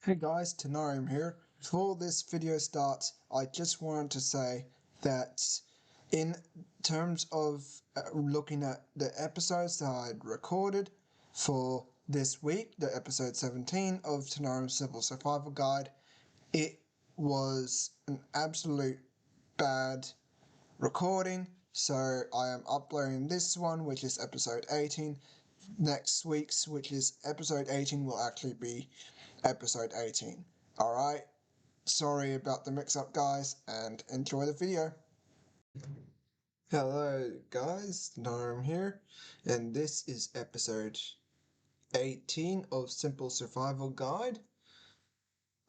Hey guys, Tinariem here. Before this video starts, I just wanted to say that in terms of looking at the episodes that I'd recorded for this week, the episode 17 of Tinariem's Simple Survival Guide, it was an absolute bad recording, so I am uploading this one, which is episode 18. Next week's, which is episode 18, will actually be episode 18. Alright, sorry about the mix up, guys, and enjoy the video. Hello, guys, Norm here, and this is episode 18 of Simple Survival Guide.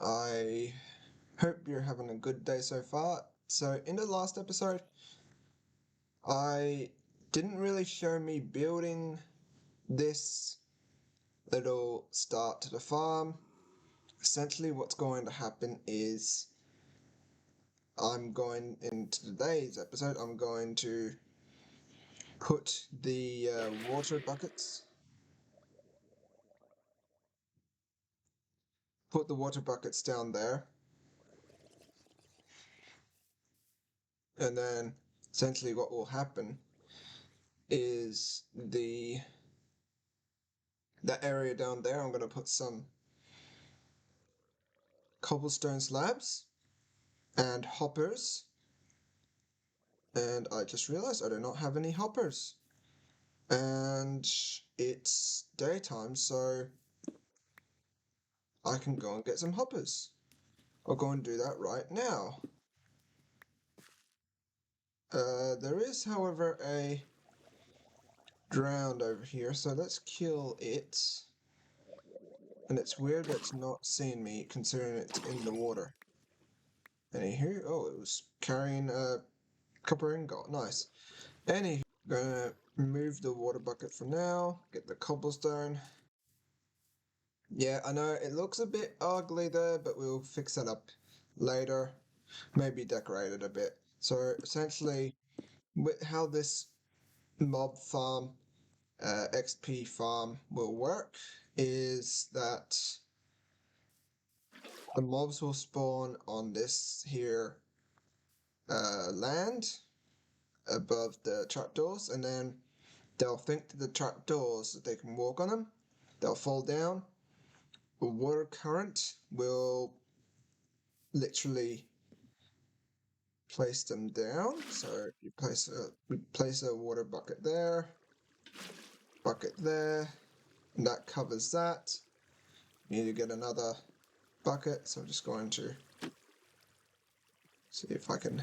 I hope you're having a good day so far. So, in the last episode, I didn't really show me building this little start to the farm. Essentially, what's going to happen is into today's episode, I'm going to put the water buckets, down there, and then essentially what will happen is that area down there, I'm going to put some cobblestone slabs and hoppers, and I just realized I do not have any hoppers, and it's daytime, so I can go and get some hoppers. I'll go and do that right now. There is, however, a drowned over here, so let's kill it. And it's weird that it's not seeing me, considering it's in the water. Anywho, oh, it was carrying a copper ingot, nice. Anywho, gonna remove the water bucket for now, get the cobblestone. Yeah, I know, it looks a bit ugly there, but we'll fix that up later. Maybe decorate it a bit. So, essentially, with how this mob farm XP farm will work is that the mobs will spawn on this here land above the trapdoors, and then they'll think to the trapdoors that they can walk on them. They'll fall down. The water current will literally place them down. So you place a water bucket there, and that covers that. You need to get another bucket, so I'm just going to see if I can.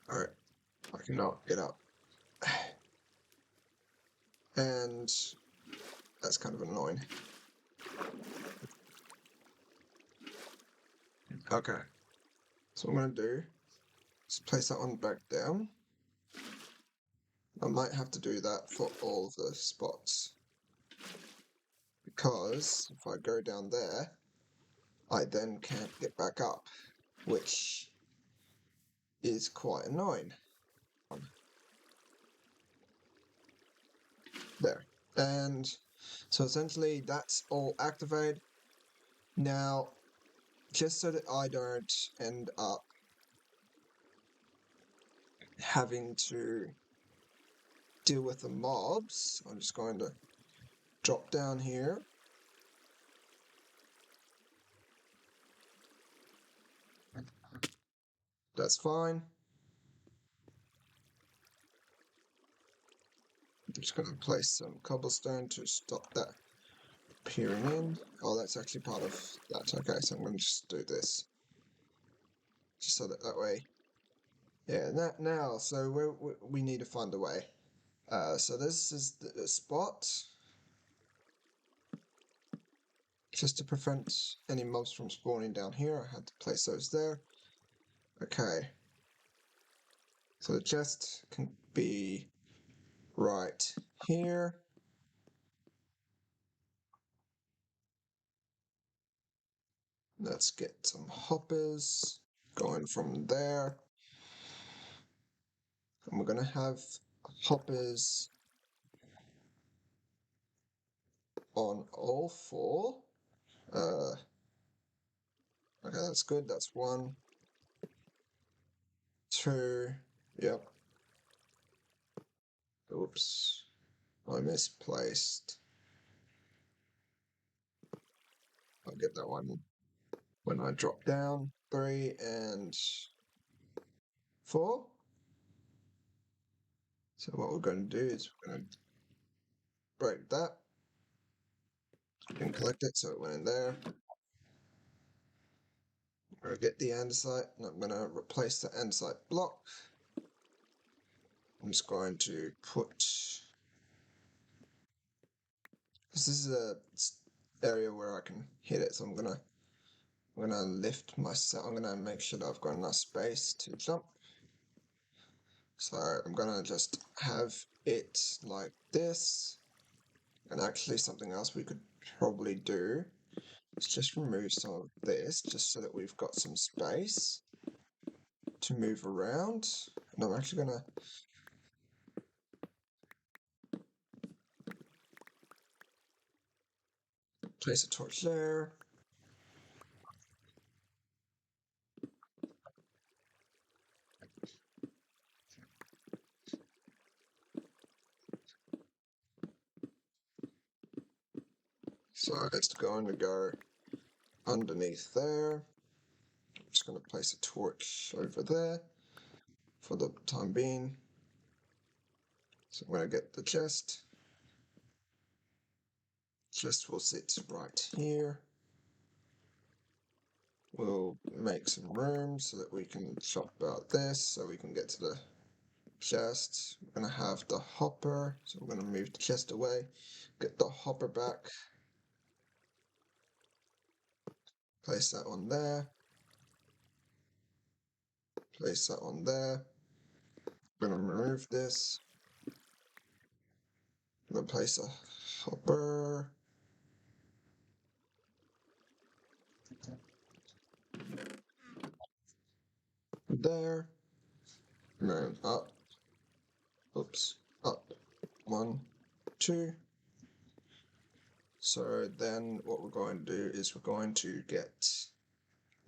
Alright, I cannot get up. And that's kind of annoying. Okay, so what I'm going to do is place that one back down. I might have to do that for all of the spots, because if I go down there, I then can't get back up, which is quite annoying. There. And so essentially that's all activated. Now, just so that I don't end up having to deal with the mobs, I'm just going to drop down here. That's fine. I'm just going to place some cobblestone to stop that peering in. Oh, that's actually part of that. Okay, so I'm going to just do this. Just so that way. Yeah, now, so we need to find a way. So this is the spot. Just to prevent any mobs from spawning down here, I had to place those there. Okay. So the chest can be right here. Let's get some hoppers going from there. And we're going to have hoppers on all four. Okay, that's good. That's 1, 2. Yep. Oops. I misplaced. I'll get that one when I drop down. 3 and 4. So what we're going to do is we're going to break that and collect it so it went in there. I'm going to get the andesite and I'm going to replace the andesite block. I'm just going to put, because this is a area where I can hit it, so I'm gonna lift myself. I'm gonna make sure that I've got enough space to jump. So I'm gonna just have it like this. And actually something else we could probably do is just remove some of this, just so that we've got some space to move around. And I'm actually gonna place a torch there. So it's going to go underneath there. I'm just going to place a torch over there for the time being. So I'm going to get the chest. Chest will sit right here. We'll make some room so that we can chop out this so we can get to the chest. We're going to have the hopper, so we're going to move the chest away, get the hopper back, place that on there, place that on there. We're going to remove this. I'm going to place a hopper. There. And then up. Oops. Up. 1, 2. So then what we're going to do is we're going to get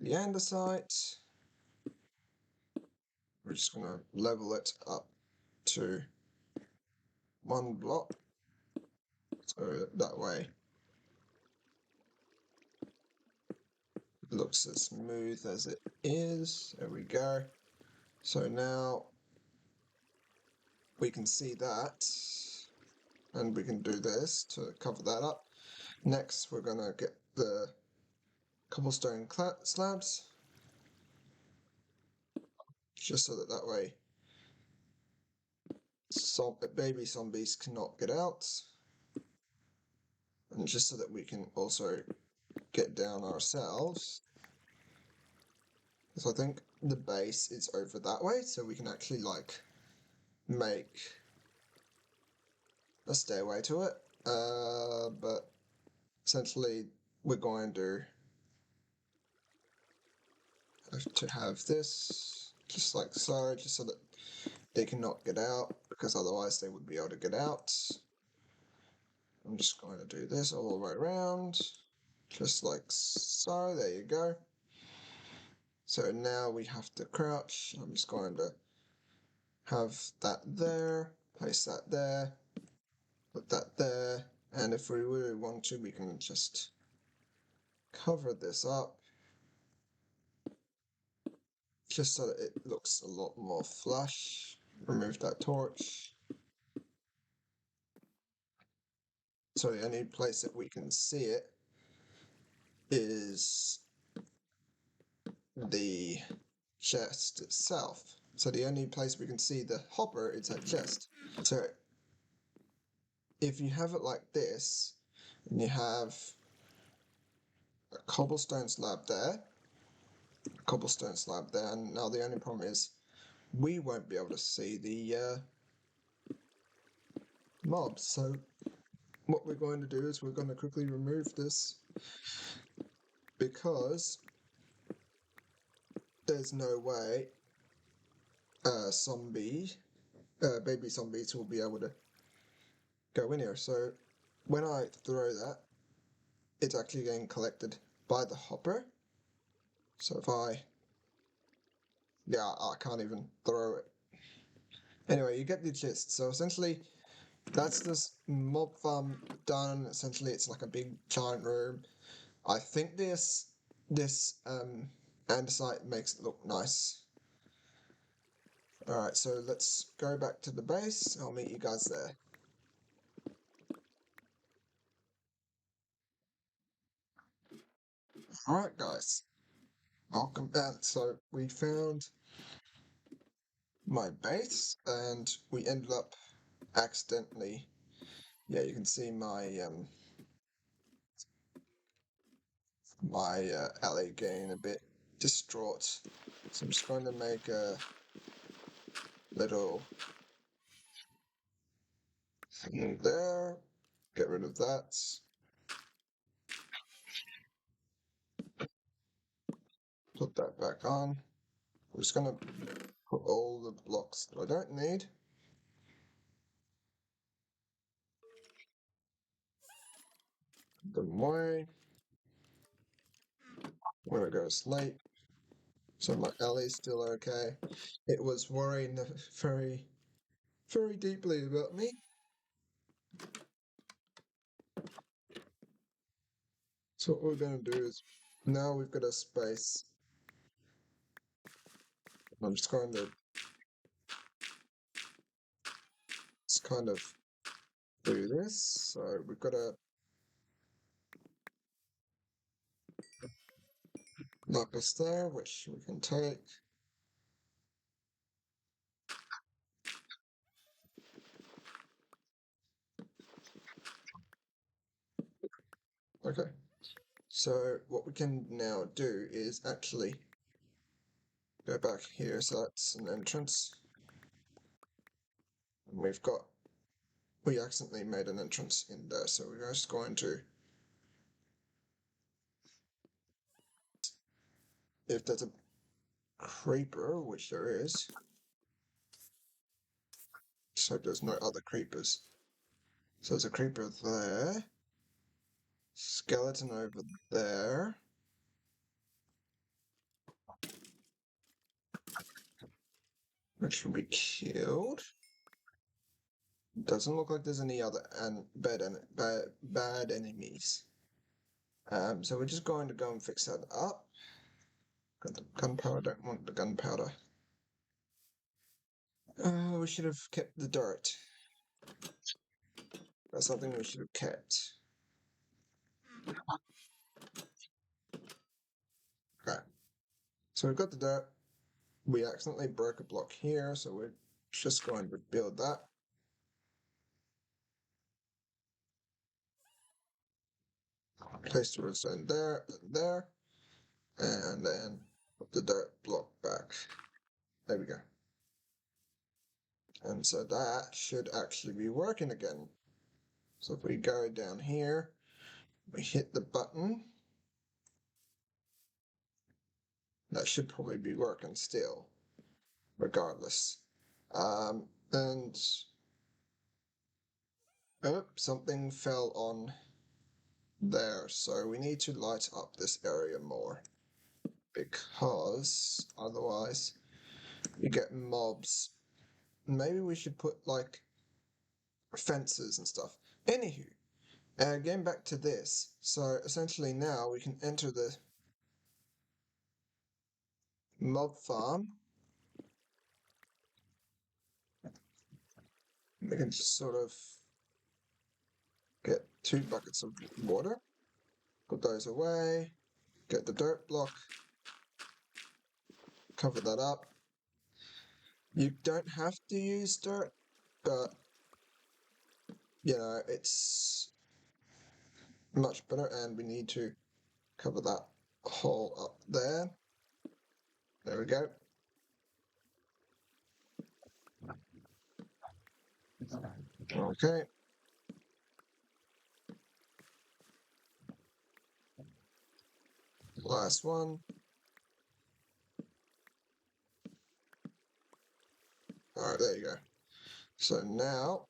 the andesite. We're just going to level it up to 1 block. So that way it looks as smooth as it is. There we go. So now we can see that, and we can do this to cover that up. Next, we're going to get the cobblestone slabs, just so that that way baby zombies cannot get out, and just so that we can also get down ourselves. So I think the base is over that way, so we can actually like make a stairway to it. But essentially we're going to have this just like so, just so that they cannot get out, because otherwise they would be able to get out. I'm just going to do this all the way around, just like so. There you go. So now we have to crouch. I'm just going to have that there, place that there, put that there, and if we really want to, we can just cover this up just so that it looks a lot more flush. Remove that torch. So the only place that we can see it is the chest itself. So the only place we can see the hopper is that chest. So if you have it like this, and you have a cobblestone slab there, and now the only problem is we won't be able to see the mobs. So what we're going to do is we're going to quickly remove this, because there's no way baby zombies will be able to go in here. So when I throw that, it's actually getting collected by the hopper. So if I can't even throw it. Anyway, you get the gist. So essentially, that's this mob farm done. Essentially, it's like a big giant room. I think this andesite makes it look nice. Alright, so let's go back to the base. I'll meet you guys there. Alright guys, welcome back. So we found my base and we ended up accidentally, yeah, you can see my alley getting a bit distraught. So I'm just going to make a little thing there, get rid of that. Put that back on. I'm just going to put all the blocks that I don't need. Put them away. When it goes sleep. So my alley's still okay. It was worrying very, very deeply about me. So what we're going to do is, now we've got a space. I'm just going to just kind of do this. So we've got a lapis there, which we can take. Okay. So what we can now do is actually go back here. So that's an entrance. And we accidentally made an entrance in there. So we're just going to, if there's a creeper, which there is, so there's no other creepers. So there's a creeper there, skeleton over there, which will be killed. Doesn't look like there's any other bad enemies. So we're just going to go and fix that up. Got the gunpowder. Don't want the gunpowder. We should have kept the dirt. That's something we should have kept. Okay. So we've got the dirt. We accidentally broke a block here, so we're just going to build that. Place the redstone there and there, and then put the dirt block back. There we go. And so that should actually be working again. So if we go down here, we hit the button, that should probably be working still, regardless. And oh, something fell on there, so we need to light up this area more, because otherwise you get mobs. Maybe we should put like fences and stuff. Anywho, getting back to this, so essentially now we can enter the mob farm. We can just sort of get 2 buckets of water, put those away, get the dirt block, cover that up. You don't have to use dirt, but you know, it's much better, and we need to cover that hole up there. There we go. Okay. Last one. Alright, there you go. So now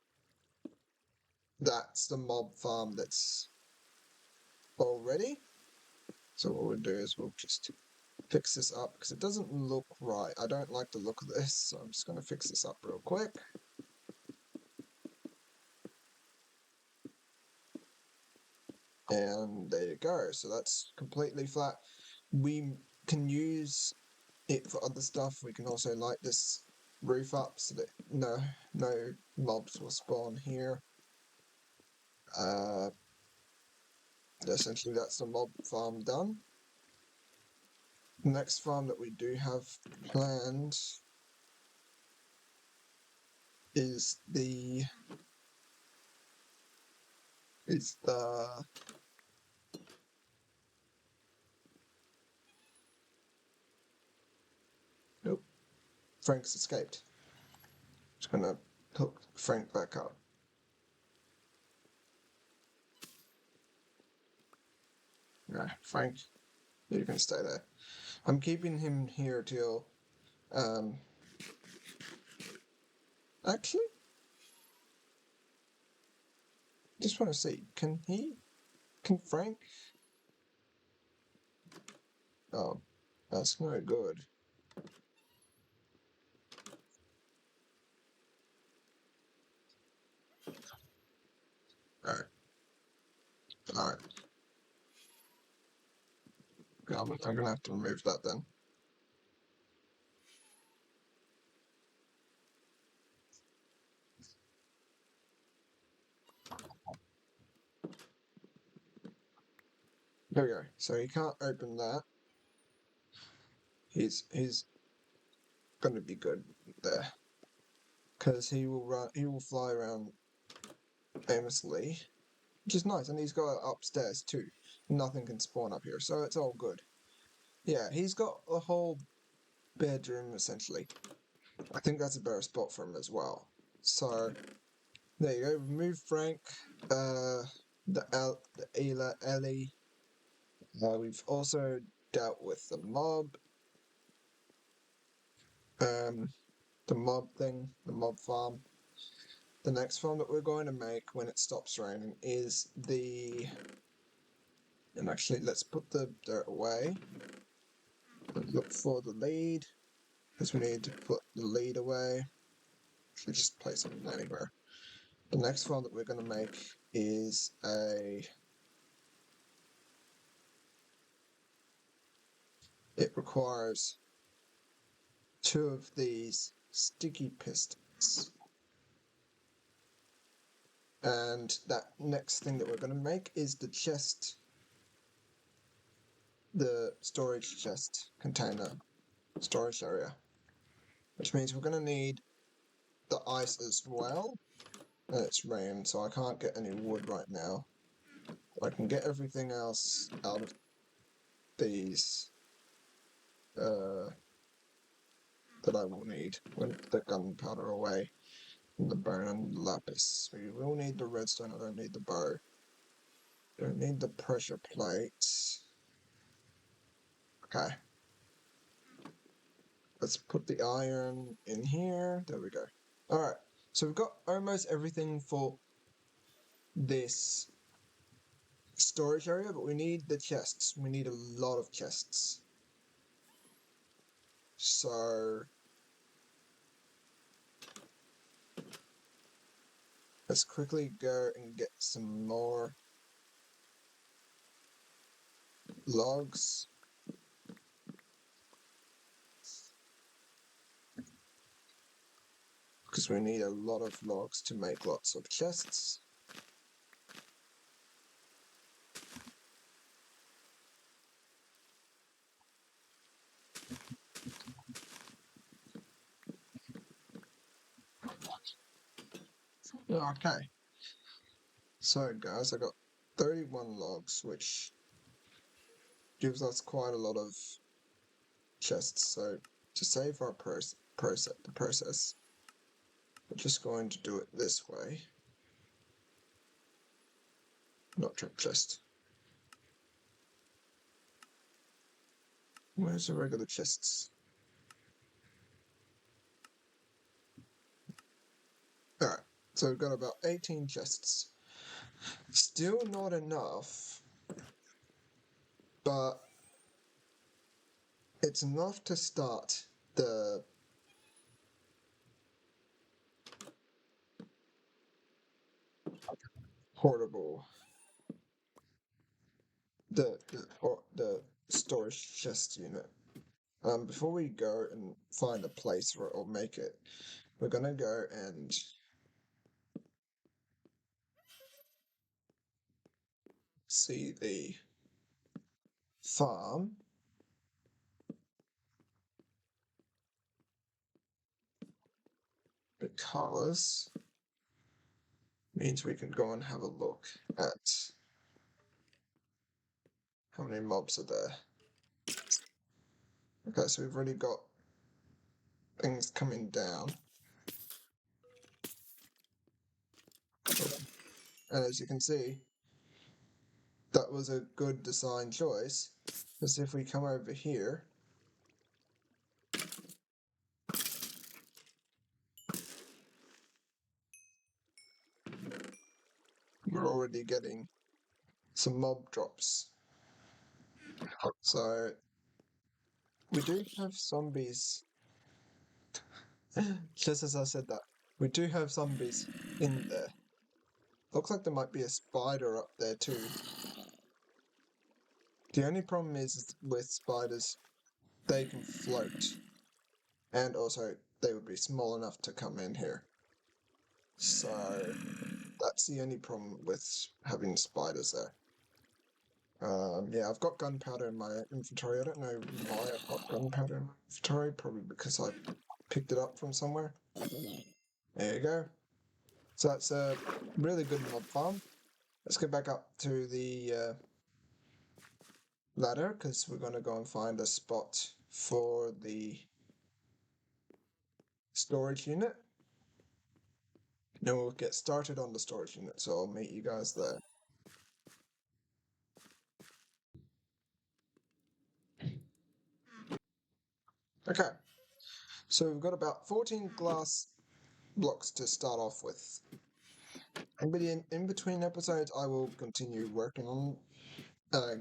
that's the mob farm that's already. So what we'll do is we'll just fix this up because it doesn't look right. I don't like the look of this, so I'm just going to fix this up real quick. And there you go. So that's completely flat. We can use it for other stuff. We can also light this roof up so that no mobs will spawn here. Essentially that's the mob farm done. The next farm that we do have planned is the nope, Frank's escaped. Just gonna hook Frank back up. Yeah, Frank, you can stay there. I'm keeping him here till actually just want to see, can Frank? Oh, that's no good. Alright. Alright. I'm gonna have to remove that then. There we go. So he can't open that. He's gonna be good there. Because he will fly around aimlessly. Which is nice, and he's got upstairs too. Nothing can spawn up here, so it's all good. Yeah, he's got a whole bedroom essentially. I think that's a better spot for him as well. So there you go. Remove Frank. The Ellie. We've also dealt with the mob. The mob thing, the mob farm. The next farm that we're going to make when it stops raining is the. And actually, let's put the dirt away. Look for the lead, because we need to put the lead away. Actually, just place it anywhere. The next farm that we're going to make is a. It requires 2 of these sticky pistons. And that next thing that we're going to make is the chest, the storage chest container storage area, which means we're going to need the ice as well. And it's rain, so I can't get any wood right now. I can get everything else out of these that I will need when the gunpowder away, and the bone and the lapis. We will need the redstone. I don't need the bow. Don't need the pressure plates. Okay. Let's put the iron in here. There we go. Alright, so we've got almost everything for this storage area, but we need the chests. We need a lot of chests. So let's quickly go and get some more logs. Because we need a lot of logs to make lots of chests. Okay. So guys, I got 31 logs, which gives us quite a lot of chests. So to save our process, we're just going to do it this way. Not trap chest. Where's the regular chests? Alright, so we've got about 18 chests. Still not enough, but it's enough to start the portable, the storage chest unit. Before we go and find a place for it or make it, we're gonna go and see the farm. Because means we can go and have a look at how many mobs are there. Okay, so we've already got things coming down. And as you can see, that was a good design choice. Because if we come over here, we're already getting some mob drops. So we do have zombies. Just as I said that, we do have zombies in there. Looks like there might be a spider up there too. The only problem is with spiders, they can float. And also, they would be small enough to come in here. So, that's the only problem with having spiders there. Yeah, I've got gunpowder in my inventory. I don't know why I've got gunpowder in my inventory. Probably because I picked it up from somewhere. There you go. So that's a really good mob farm. Let's get back up to the ladder because we're going to go and find a spot for the storage unit. Then we'll get started on the storage unit, so I'll meet you guys there. Okay, so we've got about 14 glass blocks to start off with. In between episodes, I will continue working on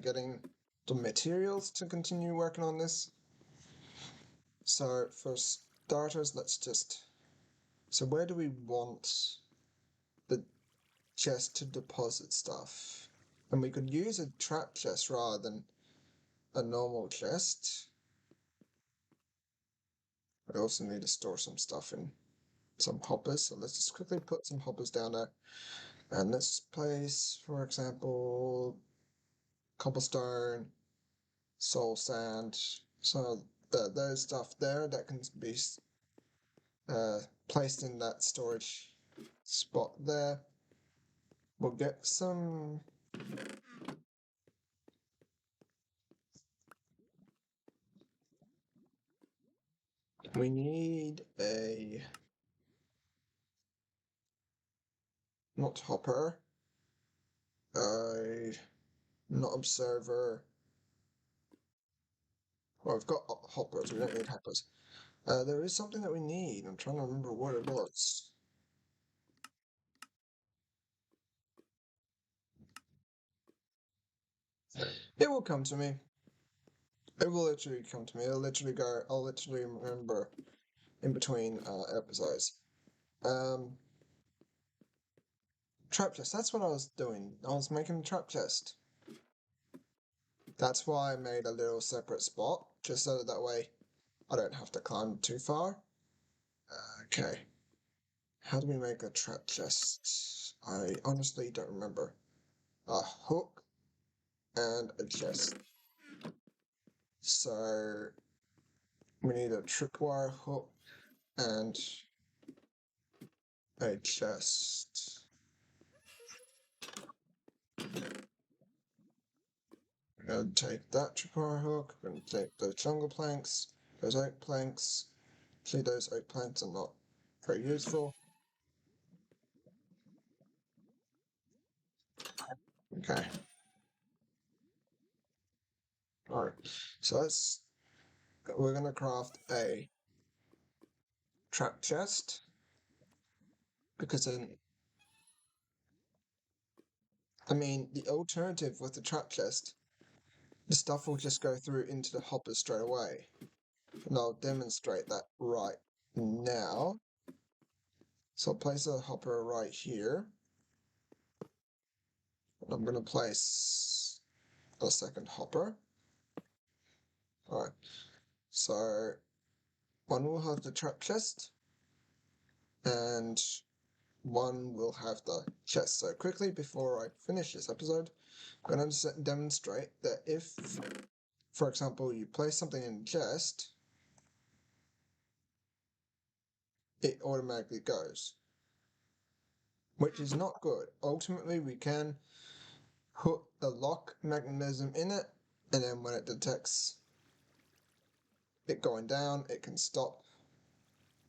getting the materials to continue working on this. So for starters, let's just... So where do we want the chest to deposit stuff? And we could use a trap chest rather than a normal chest. I also need to store some stuff in some hoppers, so let's just quickly put some hoppers down there. And let's place, for example, cobblestone, soul sand. So there's stuff there that can be placed in that storage spot there. We'll get some... We need a... Not hopper. Not observer. Well, I've got hoppers, we don't need hoppers. There is something that we need. I'm trying to remember what it was. It will come to me. It will literally come to me. It'll literally go. I'll literally remember in between episodes. Trap chest. That's what I was doing. I was making a trap chest. That's why I made a little separate spot, just so that way I don't have to climb too far. Okay. How do we make a trap chest? I honestly don't remember. A hook and a chest. So we need a tripwire hook and a chest. We're going to take that tripwire hook, we're going to take those jungle planks, those oak planks. See, those oak planks are not very useful. Okay. Alright, so we're going to craft a trap chest, because then I mean, the alternative with the trap chest, the stuff will just go through into the hopper straight away. And I'll demonstrate that right now. So I'll place a hopper right here. And I'm going to place a second hopper. Alright, so one will have the trap chest, and one will have the chest. So quickly, before I finish this episode, I'm going to demonstrate that if, for example, you place something in the chest, it automatically goes, which is not good. Ultimately, we can put a lock mechanism in it, and then when it detects it going down, it can stop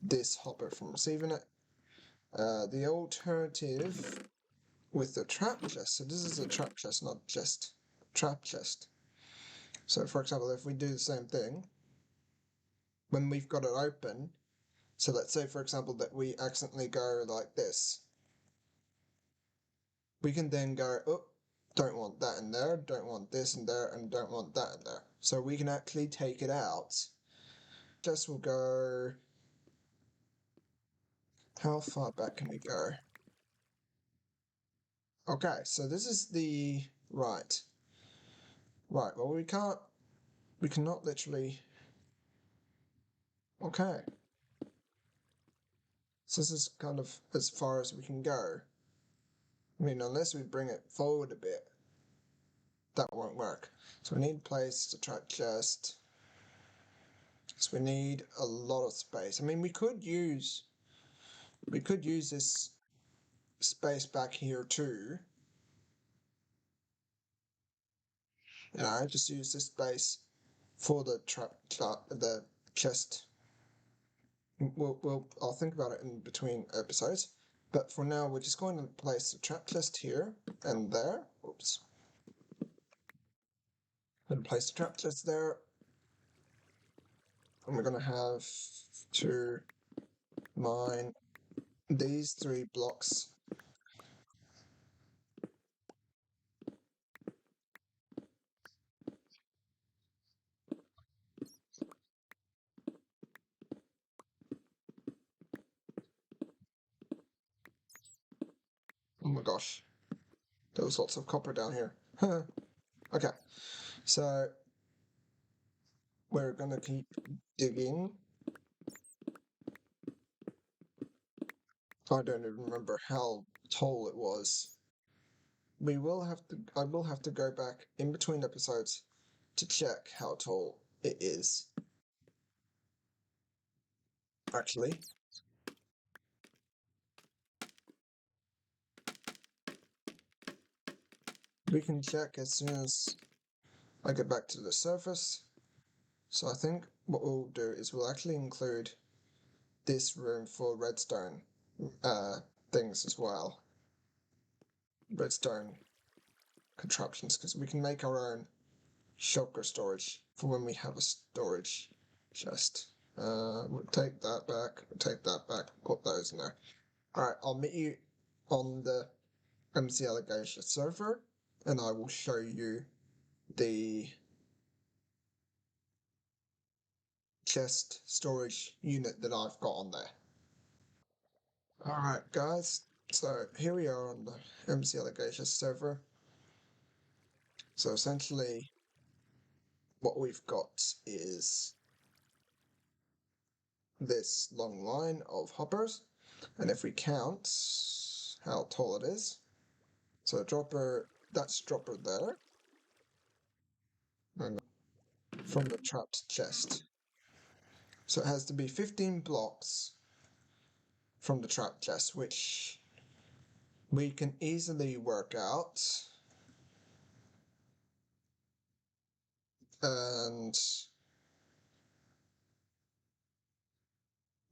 this hopper from receiving it. The alternative with the trap chest, so this is a trap chest, not just trap chest. So for example, if we do the same thing, when we've got it open, so let's say for example that we accidentally go like this, we can then go, oh, don't want that in there, don't want this in there, and don't want that in there. So we can actually take it out. Just will go, how far back can we go? Okay, so this is the, right, well we cannot literally, okay. So this is kind of as far as we can go. I mean, unless we bring it forward a bit, that won't work. So we need a place to trap chest. So we need a lot of space. I mean, we could use this space back here too. You know, just use this space for the the chest. I'll think about it in between episodes. But for now, we're just going to place the trap chest here and there. Oops. I'm going to place the trap chest there. And we're going to have to mine these 3 blocks. Oh my gosh. There was lots of copper down here. Okay. So we're going to keep digging. I don't even remember how tall it was. I will have to go back in between episodes to check how tall it is. Actually. We can check as soon as I get back to the surface. So I think what we'll do is we'll actually include this room for redstone things as well. Redstone contraptions, because we can make our own shulker storage for when we have a storage chest. We'll take that back, put those in there. Alright, I'll meet you on the MCAlagaesia server, and I will show you the chest storage unit that I've got on there. Alright guys, so here we are on the MCAlagaesia server. So essentially what we've got is this long line of hoppers, and if we count how tall it is, so that's dropper there, and from the trapped chest. So it has to be 15 blocks from the trapped chest, which we can easily work out. And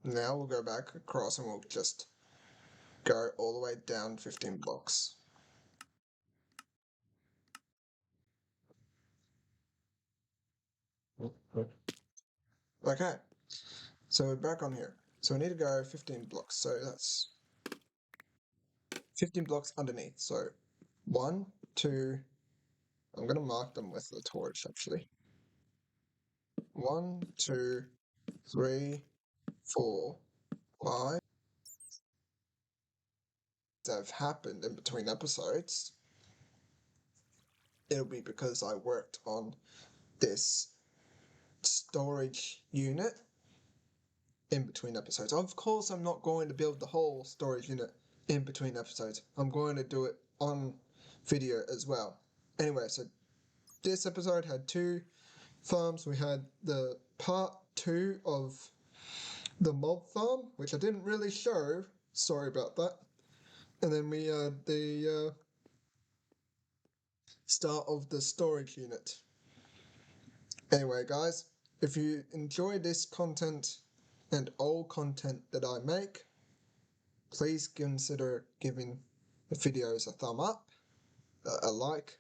now we'll go back across and we'll just go all the way down 15 blocks. Okay, so we're back on here. So we need to go 15 blocks. So that's 15 blocks underneath. So 1, 2, I'm going to mark them with the torch actually. 1, 2, 3, 4, 5 that have happened in between episodes. It'll be because I worked on this storage unit in between episodes. Of course, I'm not going to build the whole storage unit in between episodes. I'm going to do it on video as well. Anyway, so this episode had 2 farms. We had the part 2 of the mob farm, which I didn't really show. Sorry about that. And then we had the start of the storage unit. Anyway, guys, if you enjoy this content and all content that I make, please consider giving the videos a thumb up, a like,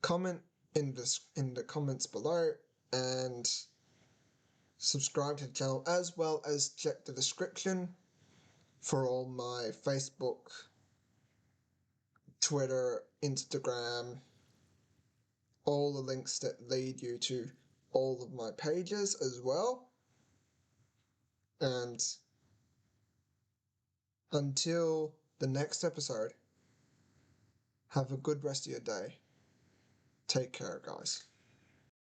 comment in the comments below, and subscribe to the channel, as well as check the description for all my Facebook, Twitter, Instagram, all the links that lead you to all of my pages as well. And until the next episode, have a good rest of your day. Take care, guys.